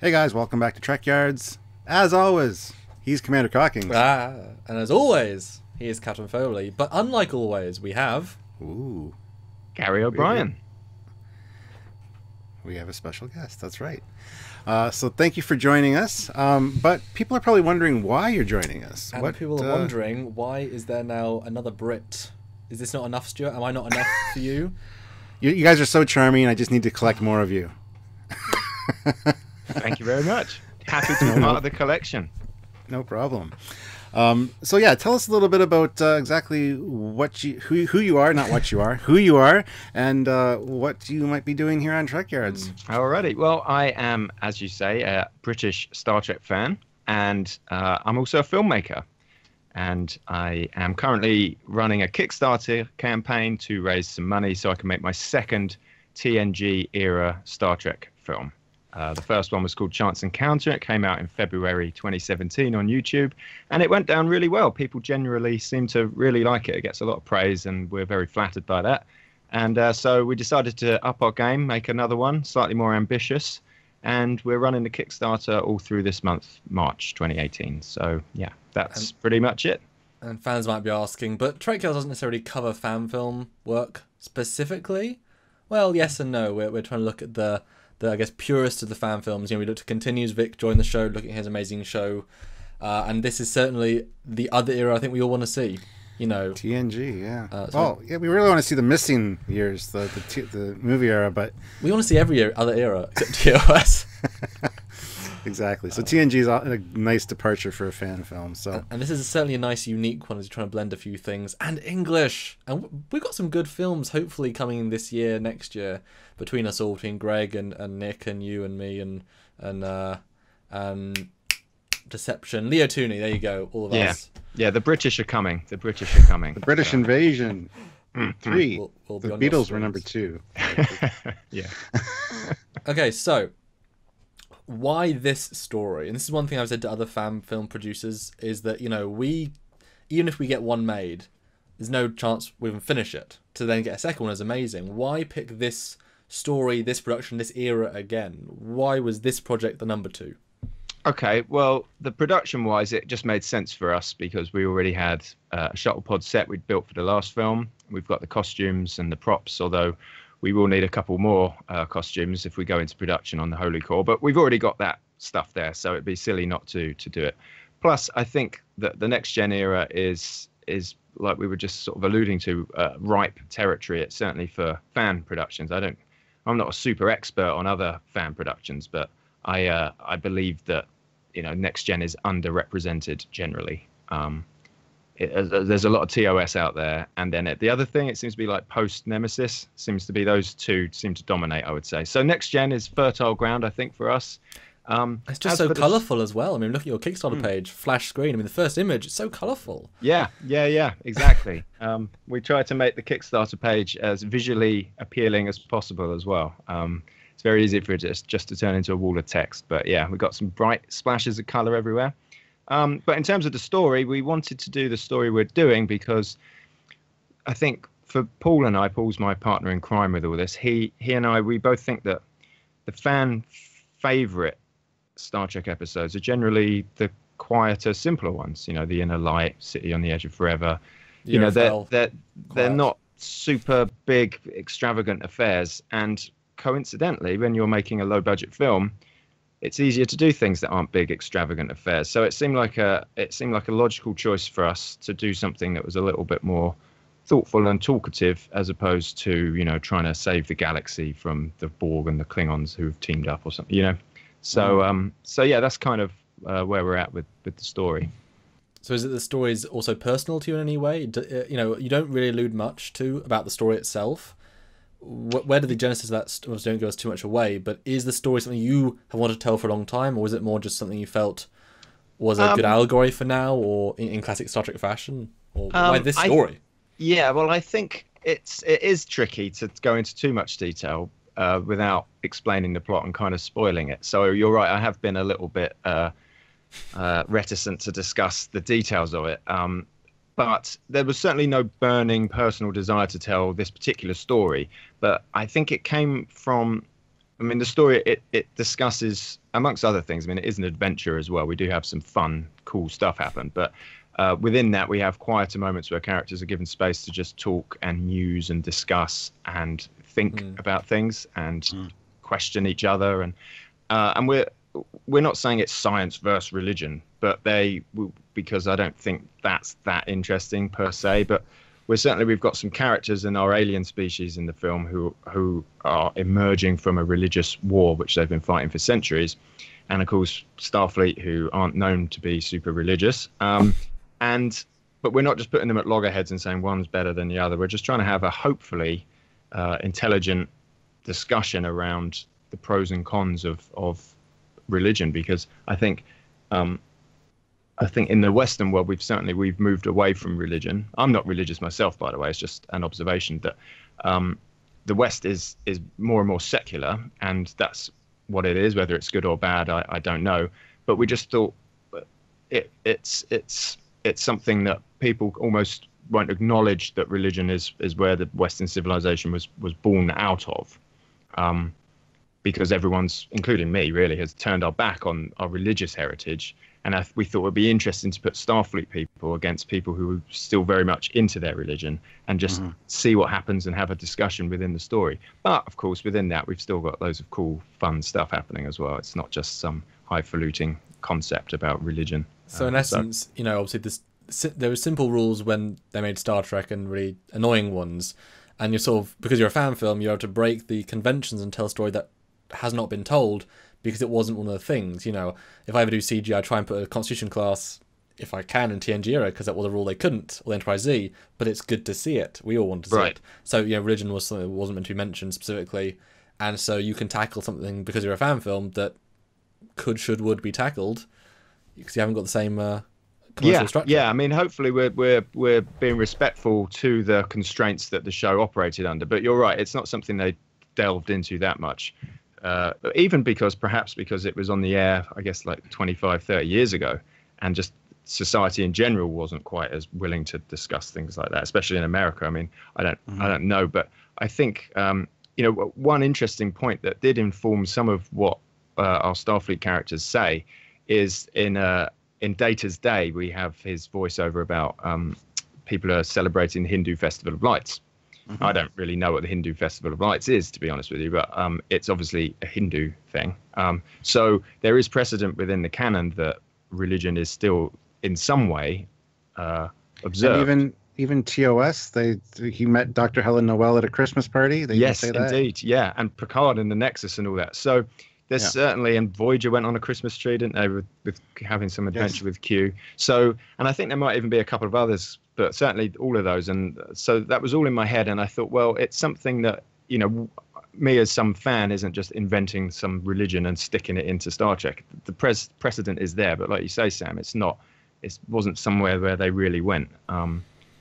Hey guys, welcome back to Trekyards. As always, he's Commander Cockings. And as always, he is Captain Foley. But unlike always, we have... Ooh. Gary O'Brien. We have a special guest, that's right. So thank you for joining us. But people are probably wondering why you're joining us. And people are wondering, why is there now another Brit? Is this not enough, Stuart? Am I not enough for you? You guys are so charming, I just need to collect more of you. Thank you very much. Happy to be part of the collection. No problem. So yeah, tell us a little bit about exactly who you are, not what you are, who you are, and what you might be doing here on Trekyards. Alrighty. Well, I am, as you say, a British Star Trek fan, and I'm also a filmmaker. And I am currently running a Kickstarter campaign to raise some money so I can make my second TNG-era Star Trek film. The first one was called Chance Encounter. It came out in February 2017 on YouTube, and it went down really well. People generally seem to really like it. It gets a lot of praise, and we're very flattered by that. And so we decided to up our game, make another one, slightly more ambitious, and we're running the Kickstarter all through this month, March 2018. So, yeah, that's pretty much it. And fans might be asking, but Trekyards doesn't necessarily cover fan film work specifically. Well, yes and no. We're trying to look at the I guess, purest of the fan films. You know, we looked at Continues. Vic joined the show, looking at his amazing show. And this is certainly the other era I think we all want to see. You know, TNG, yeah. Yeah, we really want to see the missing years, the movie era, but we want to see every other era except TOS. Exactly. So TNG is a nice departure for a fan film. So, and this is certainly a nice, unique one as you're trying to blend a few things. And English. And we've got some good films hopefully coming this year, next year, between us all, between Greg and Nick and you and me and Deception. Leo Tooney, there you go, all of us. Yeah, the British are coming. The British are coming. The British invasion. 3. We'll the Beatles were number 2. Yeah. Okay, so why this story? And this is one thing I've said to other fan film producers, is that, you know, even if we get one made, there's no chance we can finish it. To then get a second one is amazing. Why pick this story, this production, this era again? Why was this project the number 2? Okay, well, the production-wise, it just made sense for us because we already had a shuttle pod set we'd built for the last film. We've got the costumes and the props, although we will need a couple more costumes if we go into production on the Holy Core. But we've already got that stuff there, so it'd be silly not to do it. Plus, I think that the next-gen era is like we were just sort of alluding to, ripe territory. It's certainly for fan productions. I'm not a super expert on other fan productions, but I believe that, you know, next gen is underrepresented generally. There's a lot of TOS out there, and then the other thing, it seems to be like post Nemesis seems to be those two seem to dominate, I would say. So next gen is fertile ground, I think, for us. It's just so colourful as well. I mean, look at your Kickstarter page, flash screen. I mean, the first image, it's so colourful. Yeah, exactly. We try to make the Kickstarter page as visually appealing as possible as well. It's very easy for it just to turn into a wall of text. But yeah, we've got some bright splashes of colour everywhere. But in terms of the story, we wanted to do the story we're doing because I think for Paul and I, Paul's my partner in crime with all this, he and I, we both think that the fan favourite Star Trek episodes are generally the quieter, simpler ones. You know, The Inner Light, City on the Edge of Forever. You know, they're not super big, extravagant affairs. And coincidentally, when you're making a low-budget film, it's easier to do things that aren't big, extravagant affairs. So it seemed like a logical choice for us to do something that was a little bit more thoughtful and talkative, as opposed to, you know, trying to save the galaxy from the Borg and the Klingons who've teamed up or something. You know. So yeah, that's kind of where we're at with the story. So is it the story is also personal to you in any way? You know, you don't really allude much about the story itself. Where did the genesis of that, don't give us too much away, but is the story something you have wanted to tell for a long time, or is it more just something you felt was a good allegory for now, or in classic Star Trek fashion? Or why this story? Yeah, well, I think it is tricky to go into too much detail without explaining the plot and kind of spoiling it. So you're right, I have been a little bit reticent to discuss the details of it. But there was certainly no burning personal desire to tell this particular story. But I think it came from I mean, the story, it discusses, amongst other things, I mean, it is an adventure as well. We do have some fun, cool stuff happen. But within that, we have quieter moments where characters are given space to just talk and muse and discuss and think about things and question each other. And we're not saying it's science versus religion, but because I don't think that's that interesting per se. But we've got some characters in our alien species in the film who are emerging from a religious war which they've been fighting for centuries, and of course Starfleet, who aren't known to be super religious. But we're not just putting them at loggerheads and saying one's better than the other. We're just trying to have a hopefully intelligent discussion around the pros and cons of religion, because I think in the Western world we've moved away from religion. I'm not religious myself, by the way. It's just an observation that the West is more and more secular, and that's what it is. Whether it's good or bad, I don't know. But we just thought it's something that people almost won't acknowledge, that religion is where the Western civilization was born out of. Because everyone's, including me, really, has turned our back on our religious heritage. And we thought it would be interesting to put Starfleet people against people who are still very much into their religion, and just see what happens and have a discussion within the story. But, of course, within that, we've still got loads of cool, fun stuff happening as well. It's not just some highfalutin concept about religion. So, in essence, you know, obviously there were simple rules when they made Star Trek, and really annoying ones. And you're sort of, because you're a fan film, you have to break the conventions and tell a story that has not been told, because it wasn't one of the things. You know, if I ever do CG, I try and put a Constitution class, if I can, in TNG era, because that was a rule they couldn't, or Enterprise Z, but it's good to see it. We all want to see it. So, you know, religion was something that wasn't meant to be mentioned specifically, and so you can tackle something, because you're a fan film, that would be tackled, because you haven't got the same commercial structure. Yeah, I mean, hopefully we're being respectful to the constraints that the show operated under, but you're right, it's not something they delved into that much. Even because it was on the air, I guess, like 25, 30 years ago, and just society in general wasn't quite as willing to discuss things like that, especially in America. I mean, I don't know, but I think, you know, one interesting point that did inform some of what our Starfleet characters say is in Data's Day, we have his voiceover about people are celebrating the Hindu Festival of Lights. I don't really know what the Hindu Festival of Lights is, to be honest with you, but it's obviously a Hindu thing. So there is precedent within the canon that religion is still, in some way, observed. And even TOS, he met Dr. Helen Noel at a Christmas party. Yes, indeed, yeah, and Picard in the Nexus and all that. So there's certainly, and Voyager went on a Christmas tree, didn't they, with having some adventure with Q. So, and I think there might even be a couple of others, but certainly all of those. And so that was all in my head, and I thought, well, it's something that, you know, me as some fan isn't just inventing some religion and sticking it into Star Trek. The precedent is there, but like you say, Sam, it wasn't somewhere where they really went.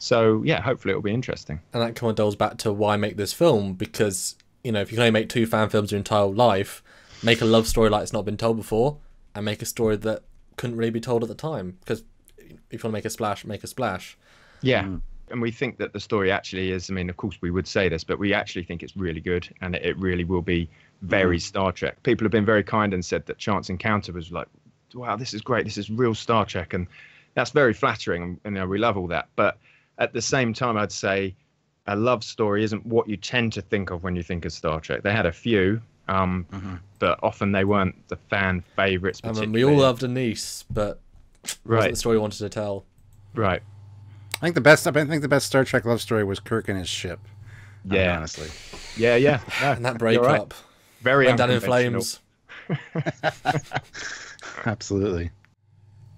So yeah, hopefully it'll be interesting. And that kind of dolls back to why make this film, because, you know, if you can only make 2 fan films your entire life, make a love story like it's not been told before, and make a story that couldn't really be told at the time. Because if you want to make a splash, make a splash. Yeah. And we think that the story actually is, I mean, of course we would say this, but we actually think it's really good, and it really will be very Star Trek. People have been very kind and said that Chance Encounter was like, wow, this is great, this is real Star Trek, and that's very flattering, and you know, we love all that. But at the same time, I'd say a love story isn't what you tend to think of when you think of Star Trek. They had a few, but often they weren't the fan favourites. I mean, we all loved Anise, but wasn't the story we wanted to tell. Right. I think the best Star Trek love story was Kirk and his ship. Yeah, honestly. Yeah. No, and that breakup, very went down in flames. Absolutely.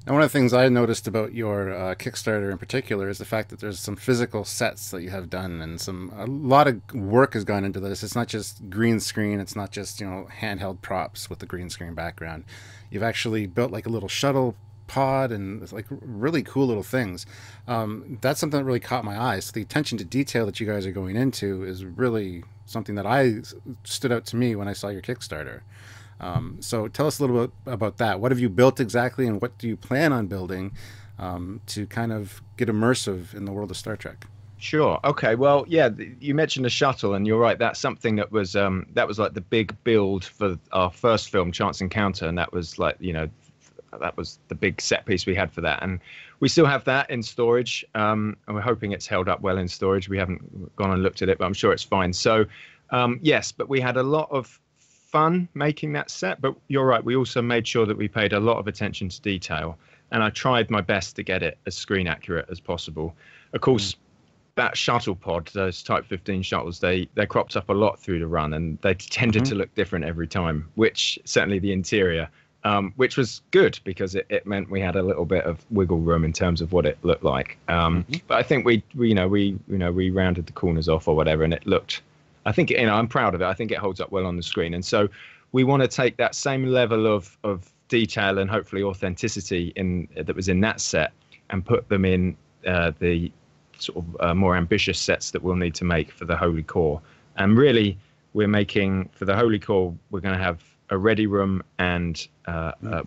And one of the things I noticed about your Kickstarter in particular is the fact that there's some physical sets that you have done, and a lot of work has gone into this. It's not just green screen. It's not just, you know, handheld props with the green screen background. You've actually built like a little shuttle pod, and it's like really cool little things. That's something that really caught my eye. So the attention to detail that you guys are going into is really something that stood out to me when I saw your Kickstarter. So tell us a little bit about that. What have you built exactly, and what do you plan on building to kind of get immersive in the world of Star Trek? Sure. Okay. Well, yeah, you mentioned the shuttle, and you're right. That's something that was like the big build for our first film, Chance Encounter, and that was like, that was the big set piece we had for that, and we still have that in storage. And we're hoping it's held up well in storage. We haven't gone and looked at it, but I'm sure it's fine. So, yes, but we had a lot of fun making that set. But you're right. We also made sure that we paid a lot of attention to detail, and I tried my best to get it as screen accurate as possible. Of course. That shuttle pod, those Type 15 shuttles, they cropped up a lot through the run, and they tended to look different every time, which certainly the interior, which was good because it meant we had a little bit of wiggle room in terms of what it looked like. But I think we rounded the corners off or whatever, and it looked, I think, I'm proud of it. I think it holds up well on the screen. And so we want to take that same level of detail and hopefully authenticity that was in that set and put them in the sort of more ambitious sets that we'll need to make for the Holy Core. And really, we're making, for the Holy Core, we're going to have a ready room and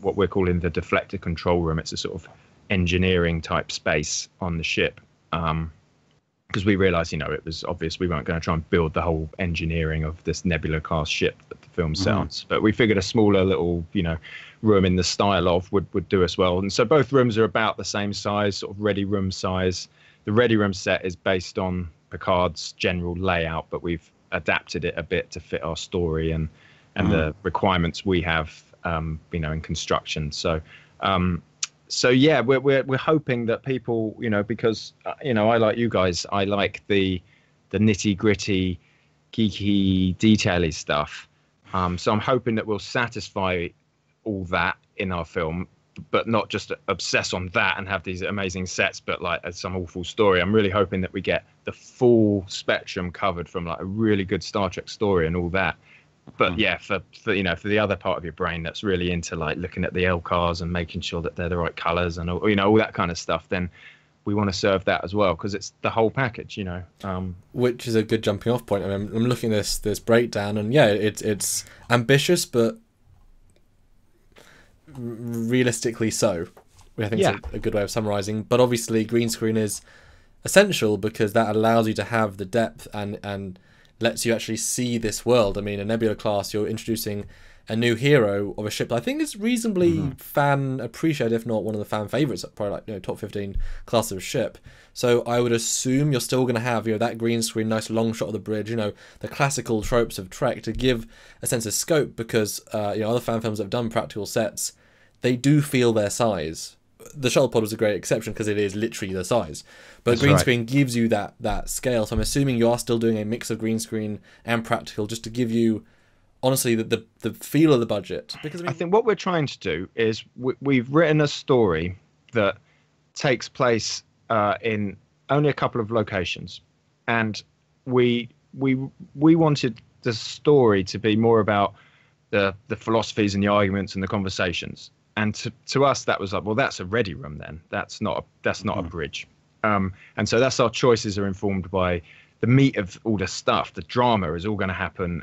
what we're calling the Deflector control room. It's a sort of engineering type space on the ship. Because we realized, it was obvious we weren't going to try and build the whole engineering of this Nebula class ship that the film sounds. But we figured a smaller little, room in the style of would do us well. And so both rooms are about the same size, sort of ready room size. The ready room set is based on Picard's general layout, but we've adapted it a bit to fit our story and the requirements we have, in construction. So, yeah, we're hoping that people, because I like you guys, I like the nitty gritty, geeky, detaily stuff. So I'm hoping that we'll satisfy all that in our film, but not just obsess on that and have these amazing sets, but like as some awful story. I'm really hoping that we get the full spectrum covered, from like a really good Star Trek story and all that. But yeah, for the other part of your brain that's really into like looking at the L cars and making sure that they're the right colors and all that kind of stuff, then we want to serve that as well, because it's the whole package, Which is a good jumping off point. I mean, I'm looking at this breakdown, and yeah, it's ambitious, but realistically so. I think it's a good way of summarizing. But obviously green screen is essential because that allows you to have the depth and lets you actually see this world. I mean, a Nebula class, you're introducing a new hero of a ship that I think is reasonably fan appreciated, if not one of the fan favorites, probably like top 15 class of ship. So I would assume you're still going to have that green screen, nice long shot of the bridge, the classical tropes of Trek to give a sense of scope, because other fan films that have done practical sets, they do feel their size. The shuttle pod was a great exception because it is literally the size, but That's green screen gives you that scale. So I'm assuming you are still doing a mix of green screen and practical, just to give you, honestly, the feel of the budget. Because I think what we're trying to do is we've written a story that takes place in only a couple of locations, and we wanted the story to be more about the philosophies and the arguments and the conversations. And to us, that was like, well, that's a ready room then. That's not a bridge. And so that's our choices are informed by the meat of all the stuff. The drama is all going to happen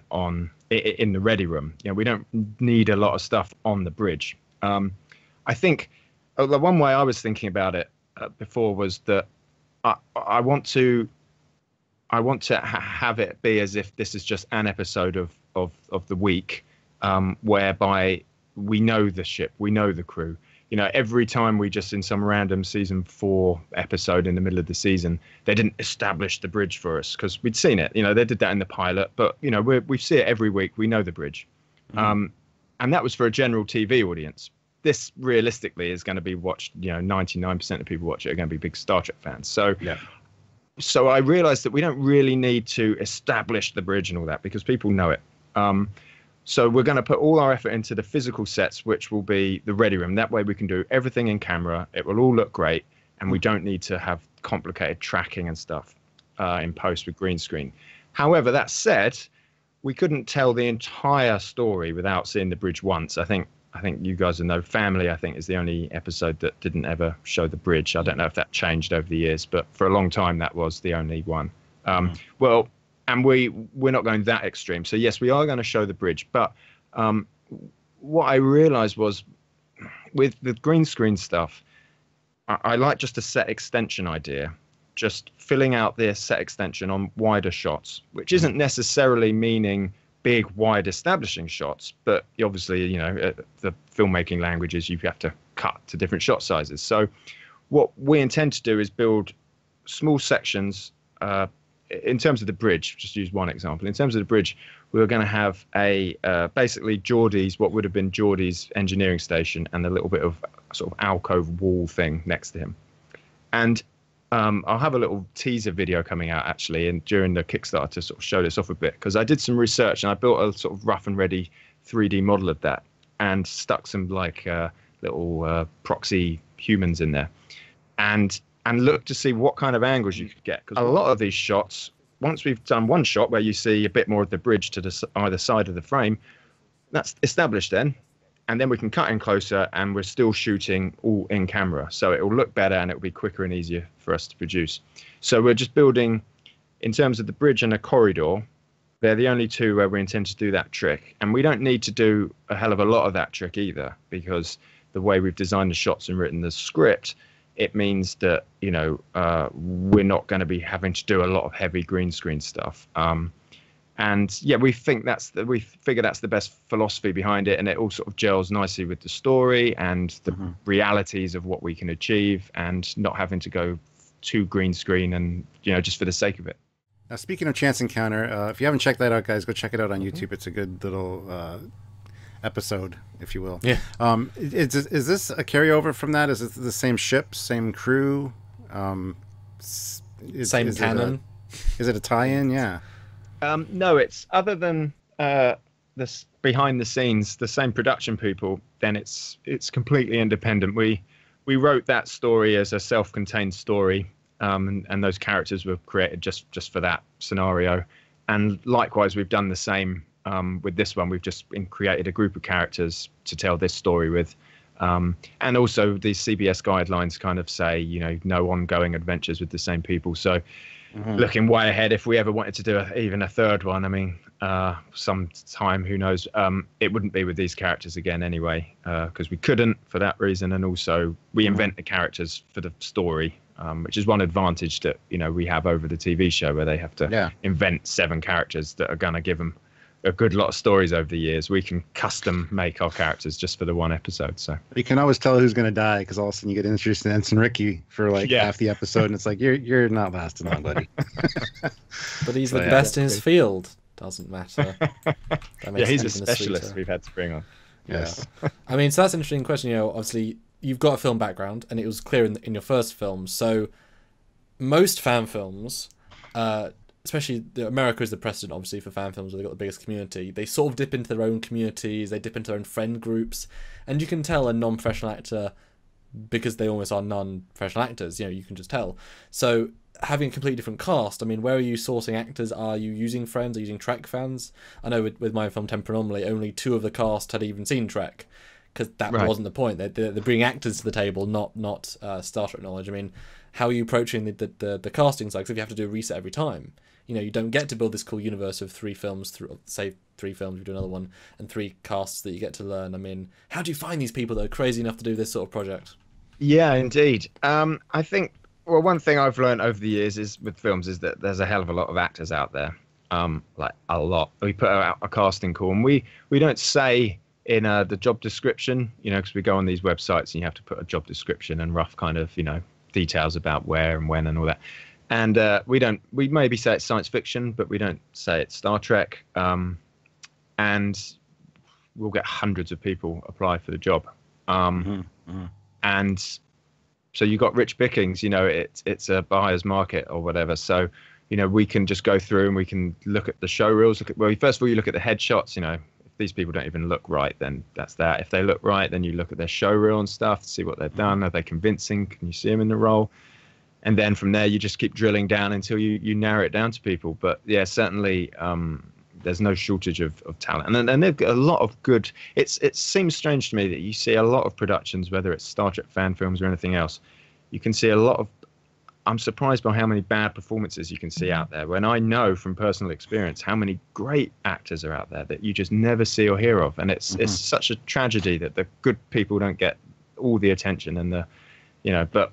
in the ready room. We don't need a lot of stuff on the bridge. I think the one way I was thinking about it before was that I want to have it be as if this is just an episode of the week, whereby we know the ship, we know the crew. Every time we just in some random season 4 episode in the middle of the season, they didn't establish the bridge for us because we'd seen it. They did that in the pilot, but we see it every week. We know the bridge, and that was for a general TV audience. This realistically is going to be watched. 99% of people watch it are going to be big Star Trek fans. So I realized that we don't really need to establish the bridge and all that because people know it. So we're going to put all our effort into the physical sets, which will be the ready room. That way we can do everything in camera. It will all look great, and we don't need to have complicated tracking and stuff in post with green screen. However, that said, we couldn't tell the entire story without seeing the bridge once. I think you guys know Family, I think, is the only episode that didn't ever show the bridge. I don't know if that changed over the years, but for a long time that was the only one. Well, and we're not going that extreme. So yes, we are going to show the bridge. But what I realized was with the green screen stuff, I like just a set extension idea. just filling out the set extension on wider shots, which isn't necessarily meaning big, wide establishing shots, but obviously, the filmmaking languages, you have to cut to different shot sizes. So what we intend to do is build small sections. In terms of the bridge, just use one example. In terms of the bridge, we were going to have basically Geordie's, what would have been Geordie's engineering station, and a little bit of sort of alcove wall thing next to him. And I'll have a little teaser video coming out actually, and during the Kickstarter to sort of show this off a bit, because I did some research and I built a sort of rough and ready 3D model of that and stuck some like little proxy humans in there, and look to see what kind of angles you could get. Because a lot of these shots, once we've done one shot where you see a bit more of the bridge to either side of the frame, that's established then. And then we can cut in closer and we're still shooting all in camera. So it will look better and it will be quicker and easier for us to produce. So we're just building, in terms of the bridge and the corridor, they're the only two where we intend to do that trick. And we don't need to do a hell of a lot of that trick either, because the way we've designed the shots and written the script, it means that, we're not going to be having to do a lot of heavy green screen stuff. And yeah, we figure that's the best philosophy behind it, and it all sort of gels nicely with the story and the realities of what we can achieve, and not having to go too green screen and just for the sake of it. Now, speaking of Chance Encounter, if you haven't checked that out, guys, go check it out on YouTube. It's a good little episode, if you will. Yeah. Is this a carryover from that? Is it the same ship, same crew? Same canon? Is it a tie-in? Yeah. No, it's other than this behind the scenes, the same production people. Then it's completely independent. We wrote that story as a self-contained story, and those characters were created just for that scenario. And likewise, we've done the same with this one. We've just created a group of characters to tell this story with. And also, the CBS guidelines kind of say, no ongoing adventures with the same people. So. Looking way ahead, if we ever wanted to do even a third one, I mean, sometime, who knows, it wouldn't be with these characters again anyway, because we couldn't for that reason. And also we invent the characters for the story, which is one advantage that, we have over the TV show, where they have to invent 7 characters that are going to give them a good lot of stories over the years. We can custom make our characters just for the one episode. So you can always tell who's going to die, because all of a sudden you get introduced to Ensign Ricky for like half the episode, and it's like you're not lasting long, buddy. But he's the best in his field. Doesn't matter. He's a specialist we've had to bring on. Yes. I mean, so that's an interesting question. Obviously you've got a film background, and it was clear in your first film. So most fan films, especially America is the precedent, obviously, for fan films, where they've got the biggest community. They sort of dip into their own communities, they dip into their own friend groups, and you can tell a non-professional actor, because they almost are non-professional actors, you can just tell. So having a completely different cast, I mean, where are you sourcing actors? Are you using friends? Are you using Trek fans? I know with my film Temper Anomaly, only 2 of the cast had even seen Trek, because that wasn't the point. They're bringing actors to the table, not Star Trek knowledge. I mean, how are you approaching the casting side? Because if you have to do a reset every time, you don't get to build this cool universe of 3 films, say 3 films, you do another one, and 3 casts that you get to learn. I mean, how do you find these people that are crazy enough to do this sort of project? Yeah, indeed. I think, well, one thing I've learned over the years with films is that there's a hell of a lot of actors out there, like a lot. We put out a casting call, and we don't say in the job description, because we go on these websites and you have to put a job description and rough kind of, details about where and when and all that. And we maybe say it's science fiction, but we don't say it's Star Trek. And we'll get hundreds of people apply for the job. And so you got rich pickings, it's a buyer's market or whatever. So, we can just go through and we can look at the show reels. First of all, you look at the headshots. If these people don't even look right, then that's that. If they look right, then you look at their show reel and stuff to see what they've done. Are they convincing? Can you see them in the role? And then from there, you just keep drilling down until you narrow it down to people. But yeah, certainly there's no shortage of talent. And they've got a lot of good... It seems strange to me that you see a lot of productions, whether it's Star Trek fan films or anything else, you can see a lot of... I'm surprised by how many bad performances you can see out there, when I know from personal experience how many great actors are out there that you just never see or hear of. And it's such a tragedy that the good people don't get all the attention and but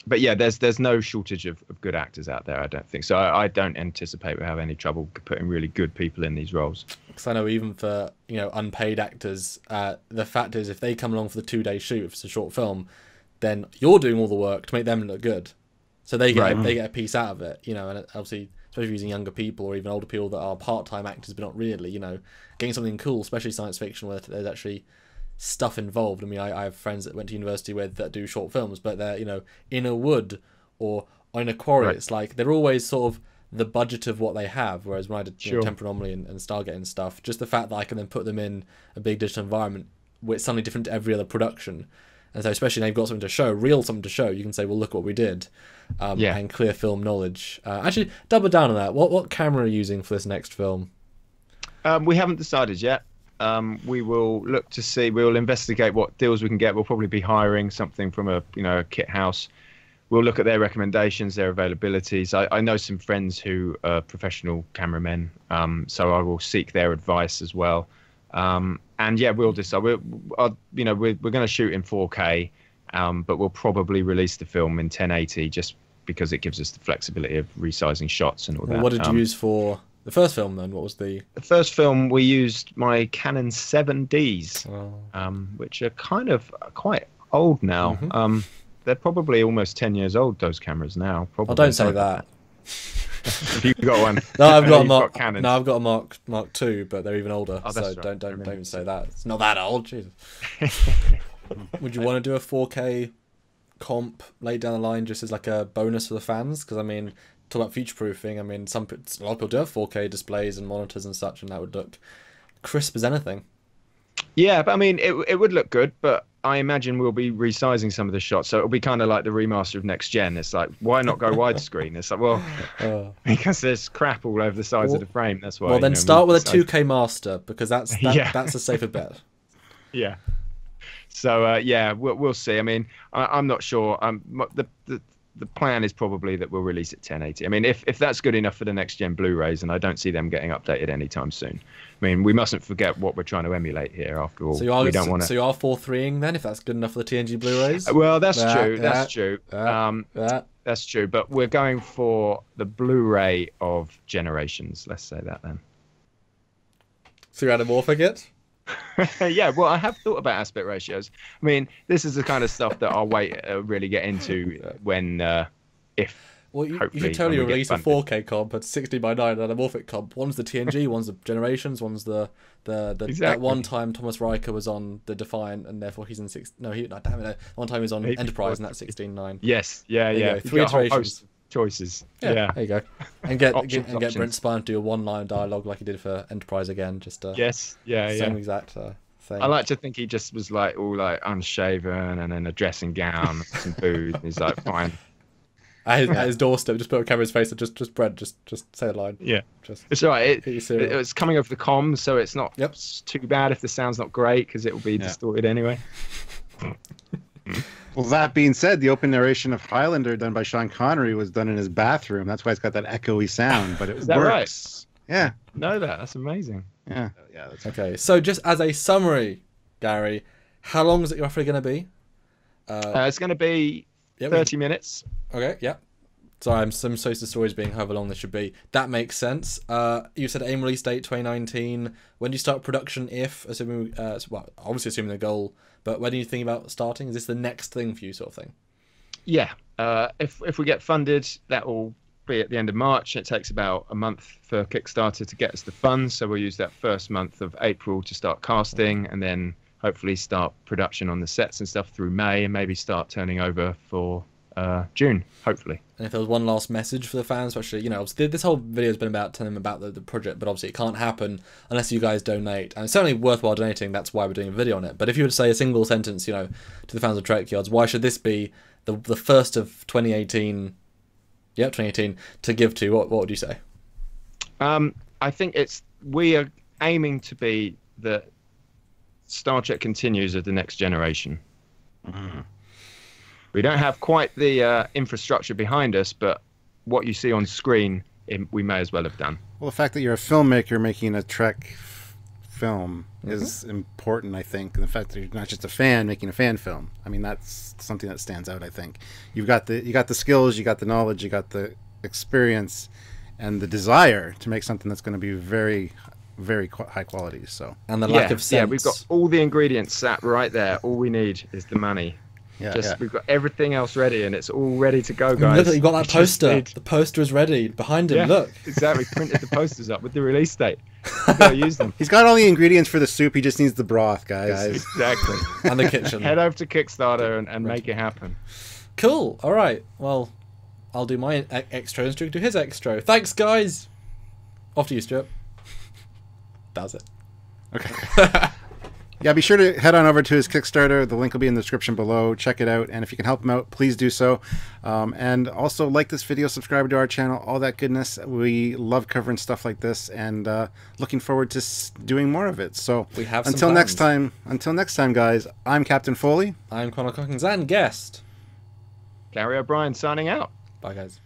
but yeah, there's no shortage of good actors out there. I don't think so. I don't anticipate we'll have any trouble putting really good people in these roles. Because I know even for unpaid actors, the fact is if they come along for the 2-day shoot, if it's a short film, then you're doing all the work to make them look good. So they get a piece out of it, and obviously, especially using younger people or even older people that are part-time actors but not really, getting something cool, especially science fiction where there's actually stuff involved. I mean, I have friends that went to university with that do short films, but they're in a wood or in a quarry. It's like they're always sort of the budget of what they have. Whereas when I did Temporal Anomaly and Stargate and stuff, just the fact that I can then put them in a big digital environment where it's something different to every other production. And so, especially when they've got something to show, something to show, you can say, well, look what we did. And clear film knowledge. Actually, double down on that. What camera are you using for this next film? We haven't decided yet. We will look to see. We will investigate what deals we can get. We'll probably be hiring something from a kit house. We'll look at their recommendations, their availabilities. I know some friends who are professional cameramen, so I will seek their advice as well. And yeah, we'll decide. We're going to shoot in 4K, but we'll probably release the film in 1080 just because it gives us the flexibility of resizing shots and all that. What did you use for the first film then? What was the first film? We used my Canon 7Ds, which are kind of quite old now. They're probably almost 10 years old, those cameras now. Probably. Oh, don't say that. Have you got one? No, I've got a Mark II, but they're even older. So right. don't even say that. It's not that old. Jesus. Would you want to do a 4K comp later down the line just as like a bonus for the fans? Because I mean, talk about future proofing. I mean, a lot of people do have 4K displays and monitors and such, and that would look crisp as anything. Yeah, but I mean, it would look good, but I imagine we'll be resizing some of the shots, so it'll be kind of like the remaster of Next Gen. It's like, why not go widescreen? It's like, well, because there's crap all over the sides of the frame. That's why. Well, then start with a 2K master because that's a safer bet. Yeah. So yeah, we'll see. I mean, I'm not sure. The plan is probably that we'll release it 1080. I mean, if that's good enough for the next gen Blu-rays, and I don't see them getting updated anytime soon. I mean, we mustn't forget what we're trying to emulate here. After all, so you are 4:3ing then, if that's good enough for the TNG Blu-rays. Well, that's true. That's true. That's true. But we're going for the Blu-ray of Generations. Let's say that then. So you're anamorphic it? Yeah, well, I have thought about aspect ratios. I mean, this is the kind of stuff that I'll really get into when, if. Well, you should totally release a 4K comp at 60:9 anamorphic comp. One's the TNG, one's the Generations, one's the exactly. That one time Thomas Riker was on the Defiant, and therefore he's in one time he was on Enterprise, and that's 16:9. Yes, yeah. 3 iterations. Choices. Yeah, there you go. And get Brent Spine to do a one-line dialogue like he did for Enterprise again. Just same exact thing. I like to think he just was like all like unshaven and in a dressing gown, some booze. And he's like, fine. At his doorstep, just put a camera's face and just Brent, just say a line. Yeah, it's all right. It's coming over the comms, so it's not too bad if the sound's not great because it will be distorted anyway. Well, that being said, the open narration of Highlander done by Sean Connery was done in his bathroom. That's why it's got that echoey sound, but it works. Right? Yeah. Know that. That's amazing. Yeah. That's okay. So just as a summary, Gary, how long is it roughly going to be? It's going to be 30 minutes. Okay, yeah. Sorry, I'm so used to stories being however long they should be. That makes sense. You said aim release date 2019. When do you start production? Assuming obviously assuming the goal, but when do you think about starting? Is this the next thing for you, sort of thing? Yeah. If we get funded, that will be at the end of March. It takes about a month for Kickstarter to get us the funds, so we'll use that first month of April to start casting, and then hopefully start production on the sets and stuff through May, and maybe start turning over for June, hopefully. And if there was one last message for the fans, especially, obviously this whole video has been about telling them about the project, but obviously it can't happen unless you guys donate. And it's certainly worthwhile donating, that's why we're doing a video on it. But if you were to say a single sentence, to the fans of Trekyards, why should this be the first of 2018, 2018, to give to? What would you say? I think we are aiming to be the Star Trek Continues of the next generation. Mm. We don't have quite the infrastructure behind us, but what you see on screen, we may as well have done. Well, the fact that you're a filmmaker making a Trek film is important, I think. And the fact that you're not just a fan making a fan film. I mean, that's something that stands out, I think. You got the skills, you got the knowledge, you got the experience, and the desire to make something that's going to be very, very high quality. So, and the lack of sense. Yeah, we've got all the ingredients sat right there. All we need is the money. We've got everything else ready, and it's all ready to go, guys. Look, you got that poster. The poster is ready behind him. Look, exactly. Printed the posters up with the release date. We've got to use them. He's got all the ingredients for the soup. He just needs the broth, guys. Exactly. And the kitchen. Head over to Kickstarter and make it happen. Cool. All right. Well, I'll do my extra and Stu do his extra. Thanks, guys. Off to you, Stuart. That's it. Okay. Yeah, be sure to head on over to his Kickstarter. The link will be in the description below. Check it out. And if you can help him out, please do so. And also like this video, subscribe to our channel, all that goodness. We love covering stuff like this and looking forward to doing more of it. So we have until next time, guys, I'm Captain Foley. I'm Connor Cockins and guest Gary O'Brien signing out. Bye, guys.